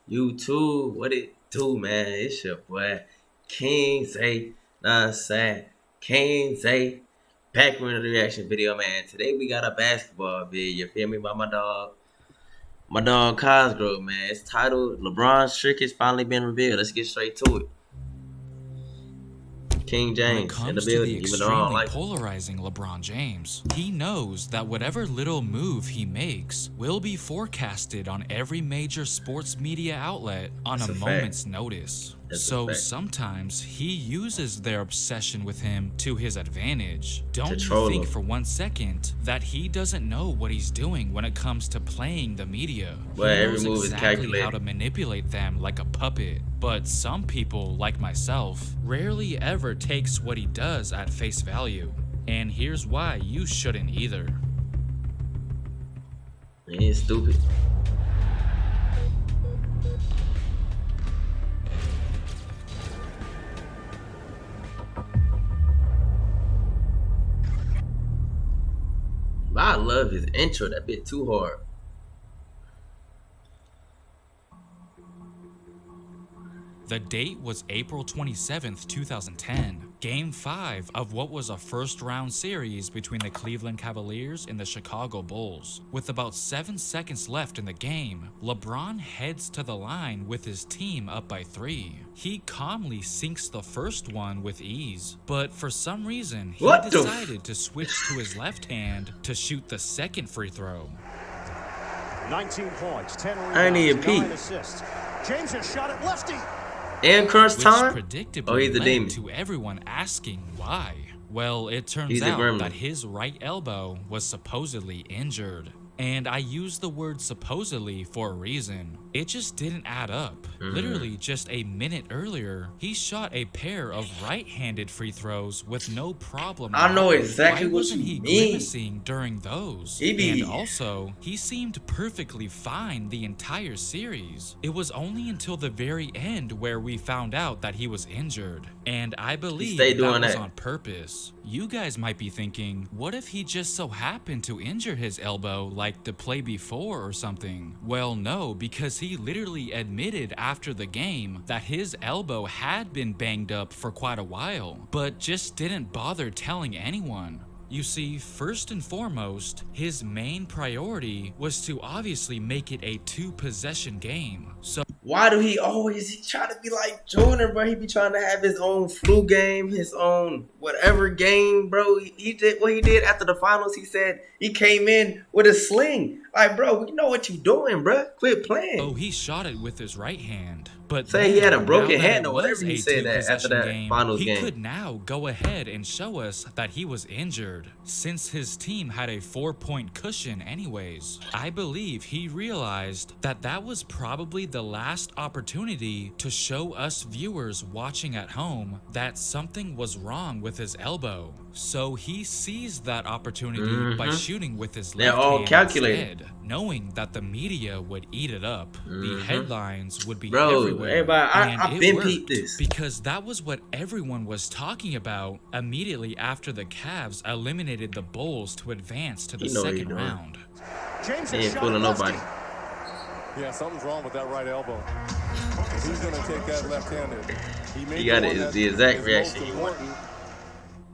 YouTube, what it do, man? It's your boy King Zay. Know what I'm saying? King Zay. Back with the reaction video, man. Today we got a basketball video. You feel me? By my dog Cosgrove, man. It's titled LeBron's trick has finally been revealed. Let's get straight to it. King James when it in the comes building, to the even though I don't extremely like polarizing LeBron James, he knows that whatever little move he makes will be forecasted on every major sports media outlet on That's a a fact. moment's notice. That's a So fact. sometimes he uses their obsession with him to his advantage. Don't you troll think him. for one second that he doesn't know what he's doing when it comes to playing the media. Well, he every knows move is exactly calculated. how to manipulate them like a puppet. But some people, like myself, rarely ever takes what he does at face value. And here's why you shouldn't either. He is stupid. I love his intro. That bit too hard. The date was April 27th, 2010. Game 5 of what was a first-round series between the Cleveland Cavaliers and the Chicago Bulls. With about 7 seconds left in the game, LeBron heads to the line with his team up by 3. He calmly sinks the first one with ease, but for some reason, he decided to switch to his left hand to shoot the second free throw. 19 points, 10 I need a rebounds, peek. 9 assists. James has shot it lefty. And crunch time? Which predictably Oh, he's a led demon. to everyone asking why. Well, it turns He's a out gremlin. that his right elbow was supposedly injured. And I use the word supposedly for a reason. It just didn't add up. Literally just a minute earlier, he shot a pair of right-handed free throws with no problem. I know exactly Why what wasn't you he mean. grimacing during those? He be- And also, he seemed perfectly fine the entire series. It was only until the very end where we found out that he was injured. And I believe stayed that doing was that. on purpose. You guys might be thinking, what if he just so happened to injure his elbow like the play before or something? Well, no, because he literally admitted after the game that his elbow had been banged up for quite a while, but just didn't bother telling anyone. You see, first and foremost, his main priority was to obviously make it a 2-possession game. So Why do he try to be like Jordan, bro? He be trying to have his own flu game, his own whatever game, bro. He did what he did after the finals. He said he came in with a sling. Like, bro, we know what you doing, bro. Quit playing. oh, he shot it with his right hand. But Say he had a now broken that hand it or was whatever he a said that after 2-possession that game, finals he game. could now go ahead and show us that he was injured, since his team had a 4-point cushion anyways. I believe he realized that that was probably the last opportunity to show us viewers watching at home that something was wrong with his elbow. So he seized that opportunity by shooting with his They're left all hand calculated. instead, knowing that the media would eat it up. The headlines would be Bro, everywhere. everybody, and I've it been worked, peeped this. because that was what everyone was talking about immediately after the Cavs eliminated the Bulls to advance to the You know what he second doing. round. James He has ain't shot fooling it lefty. nobody. Yeah, something's wrong with that right elbow. He's going to take that left-handed. He got it, the exact reaction he wanted.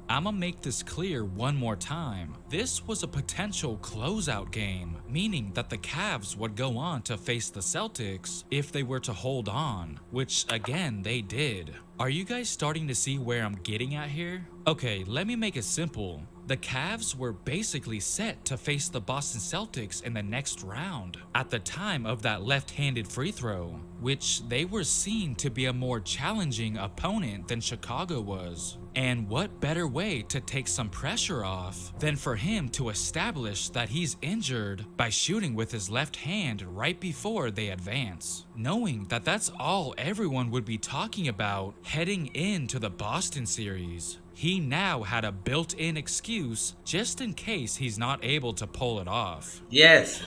I'ma make this clear one more time. This was a potential closeout game, meaning that the Cavs would go on to face the Celtics if they were to hold on, which again they did. Are you guys starting to see where I'm getting at here? Okay, let me make it simple. The Cavs were basically set to face the Boston Celtics in the next round at the time of that left-handed free throw, which they were seen to be a more challenging opponent than Chicago was. And what better way to take some pressure off than for him to establish that he's injured by shooting with his left hand right before they advance, knowing that that's all everyone would be talking about heading into the Boston series. He now had a built-in excuse just in case he's not able to pull it off. Yes.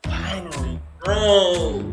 Finally, bro.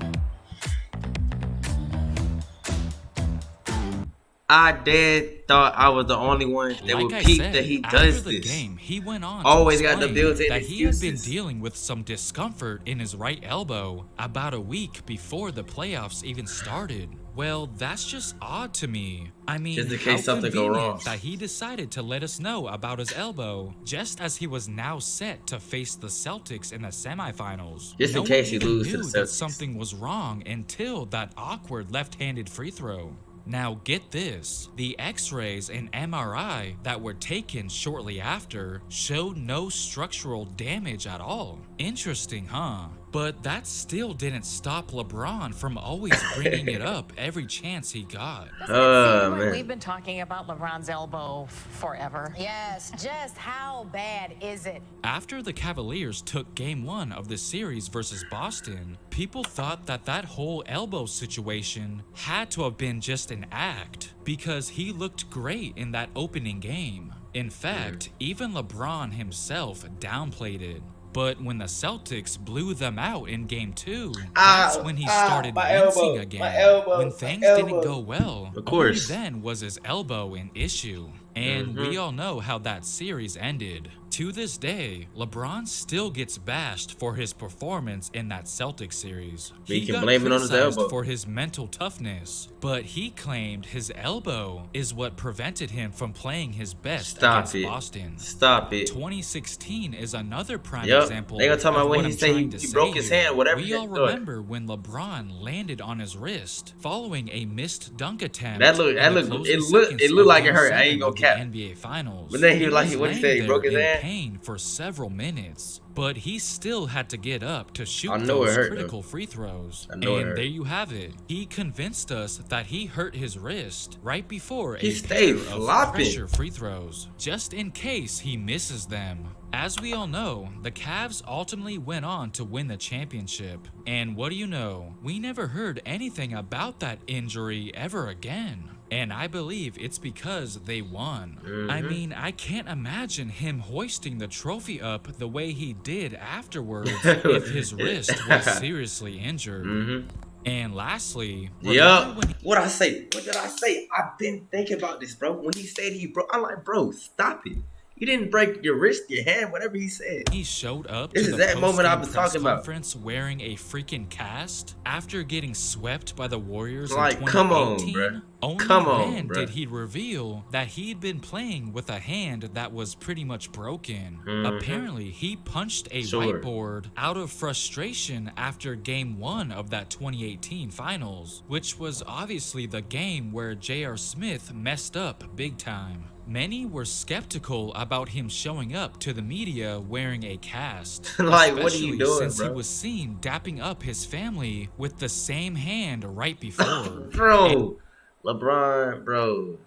I dead thought I was the only one that Like would I peep said, that he after does the this. game, he went on Always to got the explain built-in that he had been excuses. dealing with some discomfort in his right elbow about a week before the playoffs even started. Well, that's just odd to me. I mean, Just in how case something go convenient wrong. that he decided to let us know about his elbow just as he was now set to face the Celtics in the semifinals. Just in No case one he even lose to knew the that Celtics. something was wrong until that awkward left-handed free throw. Now get this, the x-rays and MRI that were taken shortly after showed no structural damage at all. Interesting, huh? But that still didn't stop LeBron from always bringing it up every chance he got. Doesn't it seem like Man. we've been talking about LeBron's elbow forever? Yes, just how bad is it? After the Cavaliers took Game 1 of the series versus Boston, people thought that that whole elbow situation had to have been just an act because he looked great in that opening game. In fact, even LeBron himself downplayed it. But when the Celtics blew them out in Game 2, that's when he started wincing again. When things didn't go well, Of course. only then was his elbow an issue. And we all know how that series ended. To this day, LeBron still gets bashed for his performance in that Celtics series. He can got blame it on his criticized elbow. for his mental toughness, but he claimed his elbow is what prevented him from playing his best Stop against it. Boston. Stop it. 2016 is another prime Yup. example. They gonna talk about of when what he I'm say trying he to broke say his here. hand, whatever. We all Go ahead. remember when LeBron landed on his wrist following a missed dunk attempt. That looked- in the it closing looked- seconds it looked of like it Game hurt. I 7 ain't gonna of the cap. NBA Finals. But then he was like, was what he said, laying he broke his there in hand? pain for several minutes, but he still had to get up to shoot I know it those hurt, though. critical free throws. I know it And hurt. there you have it. He convinced us that he hurt his wrist right before He a stayed pair of flopping. pressure free throws, just in case he misses them. As we all know, the Cavs ultimately went on to win the championship. And what do you know? We never heard anything about that injury ever again. And I believe it's because they won. I mean, I can't imagine him hoisting the trophy up the way he did afterwards if his wrist was seriously injured. And lastly, remember Yup. when What I say? What did I say? I've been thinking about this, bro. When he said he broke, I'm like, bro, stop it. You didn't break your wrist, your hand, whatever he said. he showed up This to is the that moment I post-game was press talking about. conference wearing a freaking cast after getting swept by the Warriors Like, in come on, 2018. bruh. Only Come on, then bruh. did he reveal that he'd been playing with a hand that was pretty much broken. Apparently, he punched a Sure. whiteboard out of frustration after Game 1 of that 2018 Finals, which was obviously the game where J.R. Smith messed up big time. Many were skeptical about him showing up to the media wearing a cast. Like, what are you especially doing, since bro? he was seen dapping up his family with the same hand right before. Bro, LeBron, bro.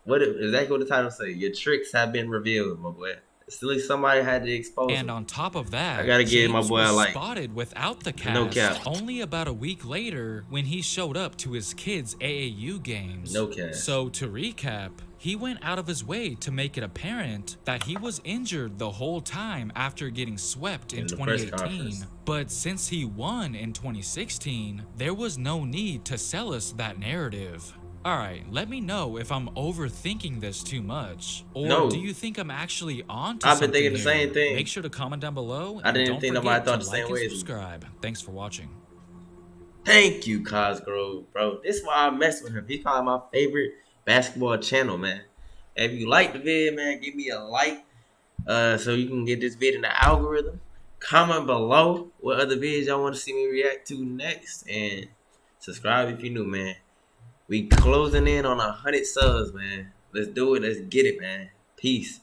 What exactly what the title say? Your tricks have been revealed, my boy. Still, somebody had to expose And him. on top of that, I gotta give my James boy a was like. spotted without the cast No cap. only about a week later when he showed up to his kids' AAU games. No cast. So to recap, he went out of his way to make it apparent that he was injured the whole time after getting swept in In the press 2018. conference. But since he won in 2016, there was no need to sell us that narrative. Alright, let me know if I'm overthinking this too much. Or No. do you think I'm actually on to I've been something thinking the here? same thing. Make sure to comment down below. I and didn't don't think forget nobody thought to the same like way and as me. subscribe. Thanks for watching. Thank you, Cosgrove, bro. This is why I mess with him. He's probably my favorite basketball channel, man. If you like the vid, man, give me a like so you can get this vid in the algorithm. Comment below what other vids y'all want to see me react to next. And subscribe if you're new, man. We closing in on 100 subs, man. Let's do it. Let's get it, man. Peace.